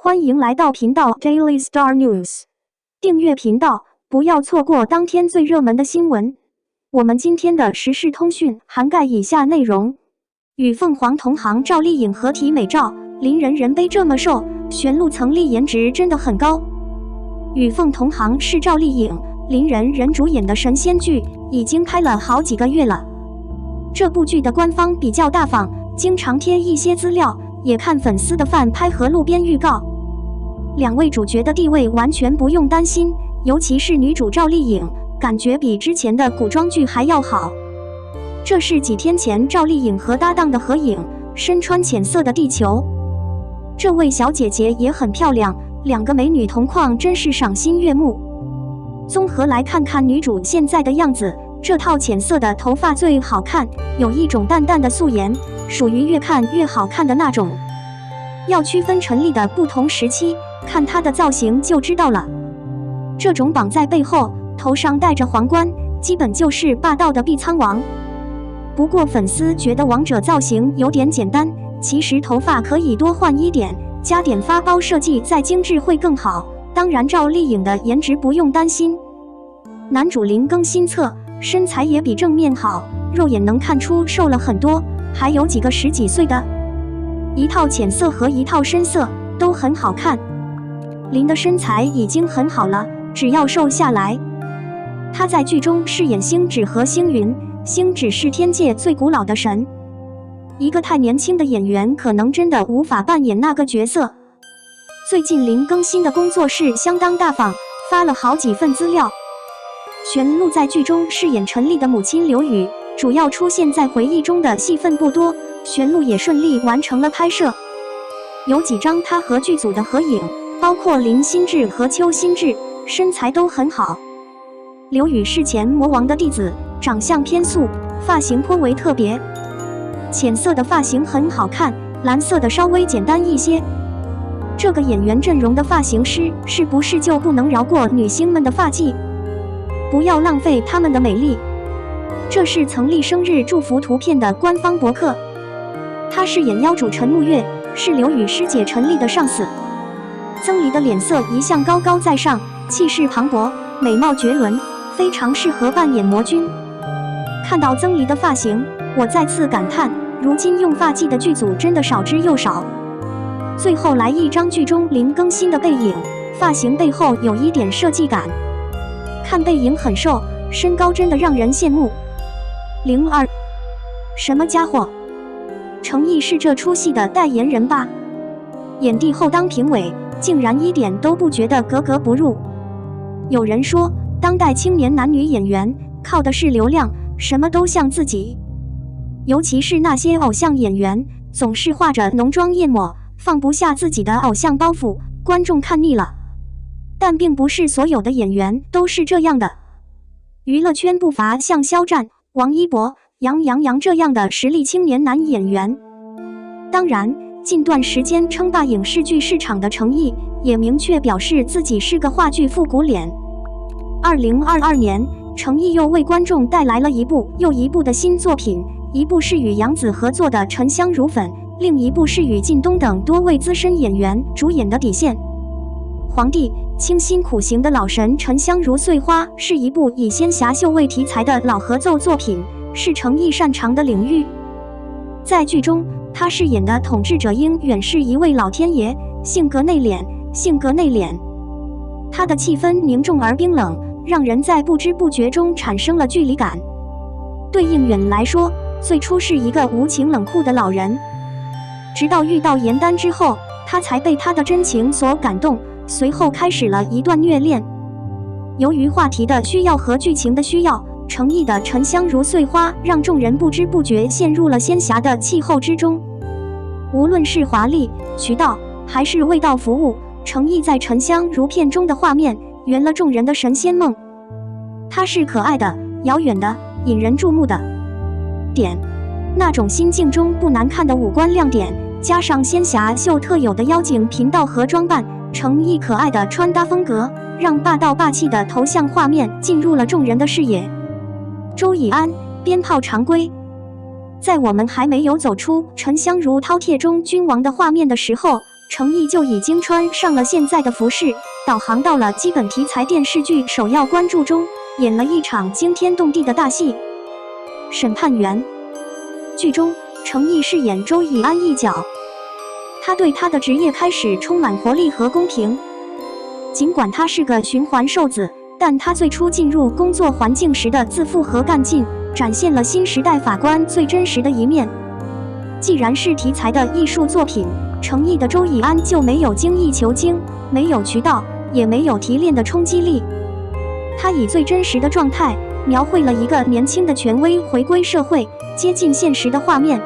欢迎来到频道 Daily Star News， 订阅频道，不要错过当天最热门的新闻。我们今天的时事通讯涵盖以下内容：与凤凰同行赵丽颖合体美照，林人背这么瘦，玄露曾丽颜值真的很高。与凤同行是赵丽颖、林人主演的神仙剧，已经拍了好几个月了。这部剧的官方比较大方，经常贴一些资料，也看粉丝的饭拍和路边预告。两位主角的地位完全不用担心，尤其是女主赵丽颖，感觉比之前的古装剧还要好。这是几天前赵丽颖和搭档的合影，身穿浅色的地球。这位小姐姐也很漂亮，两个美女同框真是赏心悦目。综合来看看女主现在的样子，这套浅色的头发最好看，有一种淡淡的素颜，属于越看越好看的那种。要区分陈丽的不同时期，看她的造型就知道了。这种绑在背后，头上戴着皇冠，基本就是霸道的碧苍王。不过粉丝觉得王者造型有点简单，其实头发可以多换一点，加点发包设计再精致会更好。当然赵丽颖的颜值不用担心，男主林更新册身材也比正面好，肉眼能看出瘦了很多，还有几个10几岁的。一套浅色和一套深色都很好看。林的身材已经很好了，只要瘦下来。他在剧中饰演星矢和星云，星矢是天界最古老的神，一个太年轻的演员可能真的无法扮演那个角色。最近林更新的工作室相当大方，发了好几份资料。玄露在剧中饰演陈丽的母亲刘宇，主要出现在回忆中的戏份不多，玄露也顺利完成了拍摄。有几张她和剧组的合影，包括林心志和邱心志，身材都很好。刘宇是前魔王的弟子，长相偏素，发型颇为特别。浅色的发型很好看，蓝色的稍微简单一些。这个演员阵容的发型师是不是就不能饶过女星们的发髻？不要浪费她们的美丽。这是曾丽生日祝福图片的官方博客。她饰演妖主陈沐月，是刘宇师姐陈丽的上司。曾黎的脸色一向高高在上，气势磅礴，美貌绝伦，非常适合扮演魔君。看到曾黎的发型，我再次感叹，如今用发髻的剧组真的少之又少。最后来一张剧中林更新的背影，发型背后有一点设计感，看背影很瘦，身高真的让人羡慕。02，什么家伙？程毅是这出戏的代言人吧？演帝后当评委，竟然一点都不觉得格格不入。有人说，当代青年男女演员靠的是流量，什么都像自己。尤其是那些偶像演员，总是画着浓妆艳抹，放不下自己的偶像包袱，观众看腻了。但并不是所有的演员都是这样的。娱乐圈不乏像肖战、王一博、杨洋这样的实力青年男演员。当然，近段时间称霸影视剧市场的程毅也明确表示自己是个话剧复古脸。2022年，程毅又为观众带来了一部又一部的新作品，一部是与杨紫合作的《沉香如粉》，另一部是与靳东等多位资深演员主演的《底线》。皇帝清新苦行的老神沉香如碎花是一部以仙侠秀为题材的老合奏作品，是程毅擅长的领域。在剧中，他饰演的统治者鹰远是一位老天爷，性格内敛。他的气氛凝重而冰冷，让人在不知不觉中产生了距离感。对应远来说，最初是一个无情冷酷的老人，直到遇到严丹之后，他才被他的真情所感动，随后开始了一段虐恋。由于话题的需要和剧情的需要，程毅的沉香如碎花让众人不知不觉陷入了仙侠的气候之中。无论是华丽、渠道还是味道服务，程毅在沉香如片中的画面圆了众人的神仙梦。他是可爱的、遥远的、引人注目的点，那种心境中不难看的五官亮点，加上仙侠秀特有的妖精频道和装扮，程毅可爱的穿搭风格让霸道霸气的头像画面进入了众人的视野。周以安，鞭炮常规。在我们还没有走出沉香如饕餮中君王的画面的时候，程毅就已经穿上了现在的服饰，导航到了基本题材电视剧《首要关注》中，演了一场惊天动地的大戏。审判员。剧中，程毅饰演周以安一角，他对他的职业开始充满活力和公平。尽管他是个循环瘦子，但他最初进入工作环境时的自负和干劲，展现了新时代法官最真实的一面。既然是题材的艺术作品，程毅的周以安就没有精益求精，没有渠道，也没有提炼的冲击力。他以最真实的状态，描绘了一个年轻的权威回归社会、接近现实的画面。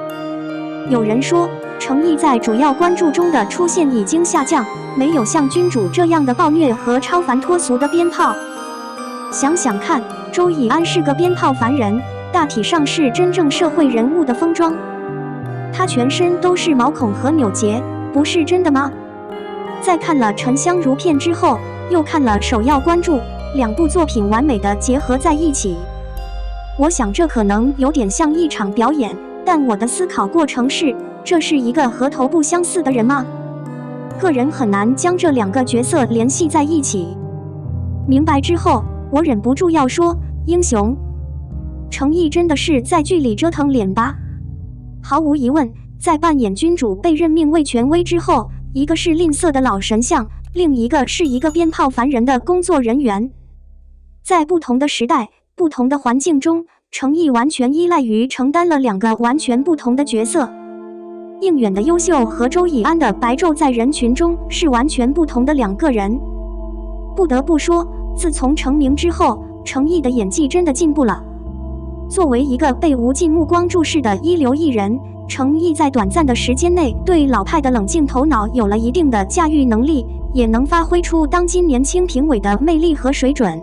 有人说，程毅在主要关注中的出现已经下降，没有像君主这样的暴虐和超凡脱俗的鞭炮。想想看，周以安是个鞭炮凡人，大体上是真正社会人物的封装。他全身都是毛孔和扭结，不是真的吗？在看了《沉香如片》之后，又看了《首要关注》，两部作品完美的结合在一起。我想这可能有点像一场表演，但我的思考过程是，这是一个和头部相似的人吗？个人很难将这两个角色联系在一起。明白之后，我忍不住要说，英雄。程毅真的是在剧里折腾脸吧？毫无疑问，在扮演君主被任命为权威之后，一个是吝啬的老神像，另一个是一个鞭炮凡人的工作人员。在不同的时代、不同的环境中，程毅完全依赖于承担了两个完全不同的角色。应远的优秀和周以安的白昼在人群中是完全不同的两个人。不得不说，自从成名之后，程毅的演技真的进步了。作为一个被无尽目光注视的一流艺人，程毅在短暂的时间内对老派的冷静头脑有了一定的驾驭能力，也能发挥出当今年轻评委的魅力和水准。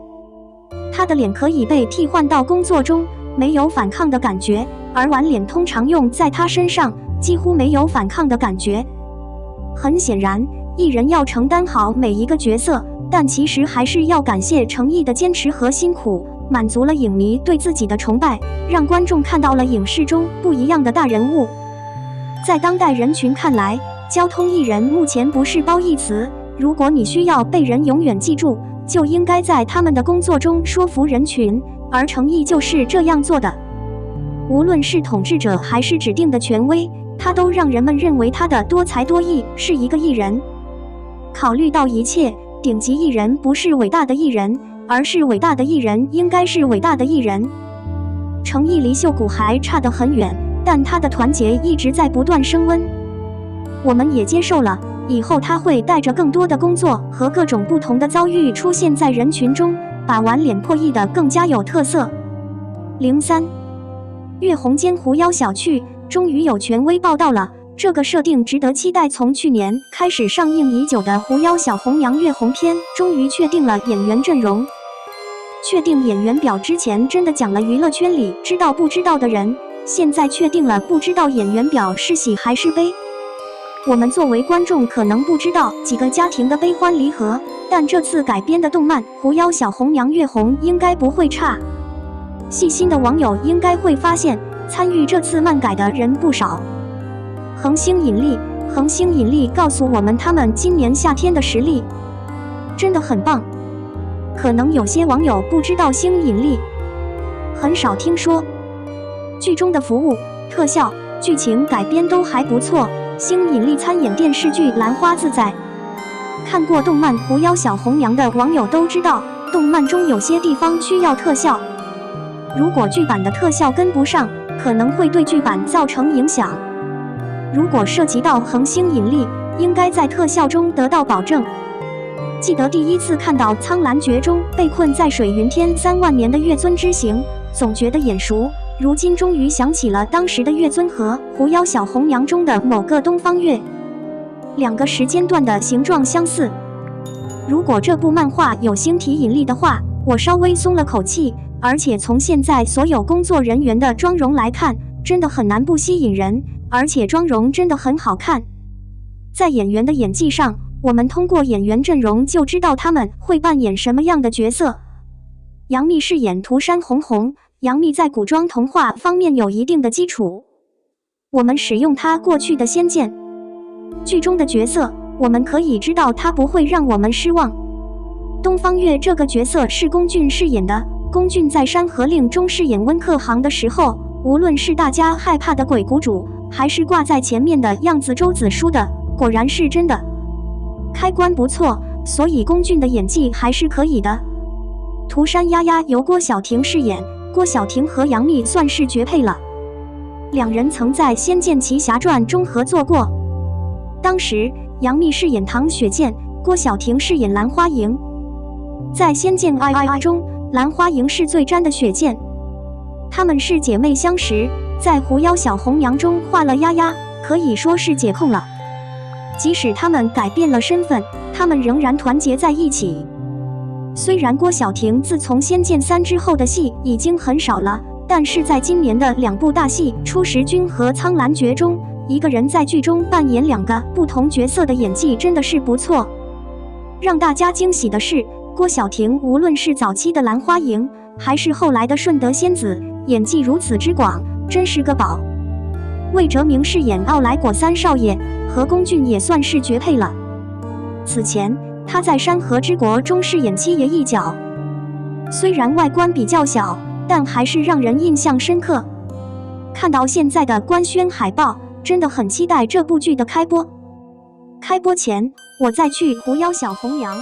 他的脸可以被替换到工作中，没有反抗的感觉，而碗脸通常用在他身上，几乎没有反抗的感觉。很显然，艺人要承担好每一个角色，但其实还是要感谢程毅的坚持和辛苦，满足了影迷对自己的崇拜，让观众看到了影视中不一样的大人物。在当代人群看来，交通艺人目前不是褒义词，如果你需要被人永远记住，就应该在他们的工作中说服人群，而程毅就是这样做的。无论是统治者还是指定的权威，他都让人们认为他的多才多艺是一个艺人。考虑到一切，顶级艺人不是伟大的艺人，而是伟大的艺人应该是伟大的艺人。程毅离秀谷还差得很远，但他的团结一直在不断升温。我们也接受了，以后他会带着更多的工作和各种不同的遭遇出现在人群中，把碗脸破译得更加有特色。03月红间狐妖小趣终于有权威报道了，这个设定值得期待。从去年开始上映已久的狐妖小红娘月红篇终于确定了演员阵容。确定演员表之前真的讲了娱乐圈里知道不知道的人，现在确定了不知道演员表是喜还是悲。我们作为观众可能不知道几个家庭的悲欢离合，但这次改编的动漫《狐妖小红娘月红》应该不会差。细心的网友应该会发现，参与这次漫改的人不少。恒星引力告诉我们他们今年夏天的实力真的很棒。可能有些网友不知道星引力很少听说，剧中的服务、特效、剧情改编都还不错。星引力参演电视剧《兰花自在》，看过动漫《狐妖小红娘》的网友都知道，动漫中有些地方需要特效，如果剧版的特效跟不上，可能会对剧版造成影响。如果涉及到恒星引力，应该在特效中得到保证。记得第一次看到苍兰诀中被困在水云天3万年的月尊之形，总觉得眼熟，如今终于想起了当时的月尊和狐妖小红娘中的某个东方月，两个时间段的形状相似。如果这部漫画有星体引力的话，我稍微松了口气，而且从现在所有工作人员的妆容来看，真的很难不吸引人，而且妆容真的很好看。在演员的演技上，我们通过演员阵容就知道他们会扮演什么样的角色。杨幂饰演涂山红红，杨幂在古装童话方面有一定的基础，我们使用她过去的《仙剑》剧中的角色，我们可以知道他不会让我们失望。东方月这个角色是龚俊饰演的，龚俊在《山河令》中饰演温客行的时候，无论是大家害怕的鬼谷主，还是挂在前面的样子周子舒的，果然是真的。开关不错，所以龚俊的演技还是可以的。涂山丫丫由郭晓婷饰演，郭晓婷和杨幂算是绝配了。两人曾在《仙剑奇侠传》中合作过，当时杨幂饰演唐雪见，郭晓婷饰演兰花楹。在《仙剑 II》中，兰花楹是最沾的雪见，她们是姐妹相识，在《狐妖小红娘》中画了丫丫，可以说是解控了。即使她们改变了身份，她们仍然团结在一起。虽然郭晓婷自从《仙剑3》之后的戏已经很少了，但是在今年的2部大戏《初识君》和《苍兰诀》中，一个人在剧中扮演2个不同角色的演技真的是不错。让大家惊喜的是，郭晓婷无论是早期的兰花楹，还是后来的顺德仙子，演技如此之广，真是个宝。魏哲鸣饰演奥莱果三少爷，和龚俊也算是绝配了。此前他在《山河之国》中饰演七爷一角，虽然外观比较小，但还是让人印象深刻。看到现在的官宣海报，真的很期待这部剧的开播。开播前，我再去狐妖小红娘。